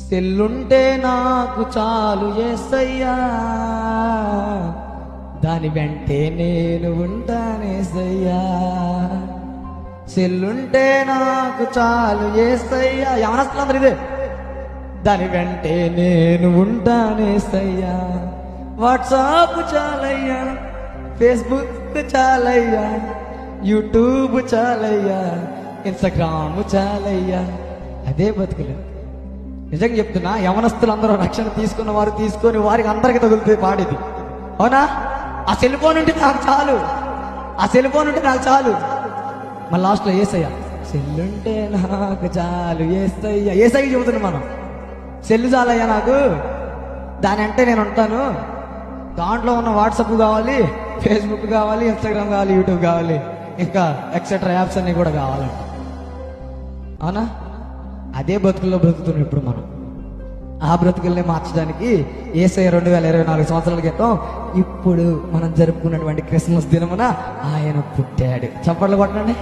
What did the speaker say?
సెల్లుంటే నాకు చాలు యేసయ్యా, దాని వెంటే నేను ఉంటానేసయ్యా. సెల్లుంటే నాకు చాలు యేసయ్యా, యవనస్తులందరూ ఇదే, దాని వెంటే నేను ఉంటానేసయ్యా. వాట్సాప్ చాలయ్యా, ఫేస్బుక్ చాలయ్యా, యూట్యూబ్ చాలయ్యా, ఇన్స్టాగ్రామ్ చాలయ్యా. అదే బతుకులు. నిజంగా చెప్తున్నా, యవనస్తులందరూ రక్షణ తీసుకున్న వారు తీసుకొని వారికి అందరికి తగులుతుంది పాడేది, అవునా? ఆ సెల్ ఫోన్ ఉంటే నాకు చాలు, ఆ సెల్ ఫోన్ ఉంటే నాకు చాలు. మళ్ళీ లాస్ట్లో ఏసయ్యా, సెల్లుంటే నాకు చాలు ఏసయ్యా. ఏసయ్య చెబుతున్నాం మనం, సెల్లు చాలయ్యా నాకు, దాని అంటే నేను ఉంటాను. దాంట్లో ఉన్న వాట్సాప్ కావాలి, ఫేస్బుక్ కావాలి, ఇన్స్టాగ్రామ్ కావాలి, యూట్యూబ్ కావాలి, ఇంకా ఎక్సెట్రా యాప్స్ అన్నీ కూడా కావాలంట, అవునా? అదే బతుకుల్లో బ్రతుకుతున్నాం ఇప్పుడు మనం. ఆ బ్రతుకుల్ని మార్చడానికి యేసయ్య 2024 సంవత్సరాల క్రితం ఇప్పుడు మనం జరుపుకున్నటువంటి క్రిస్మస్ దినమున ఆయన పుట్టాడు. చప్పట్లు కొట్టండి.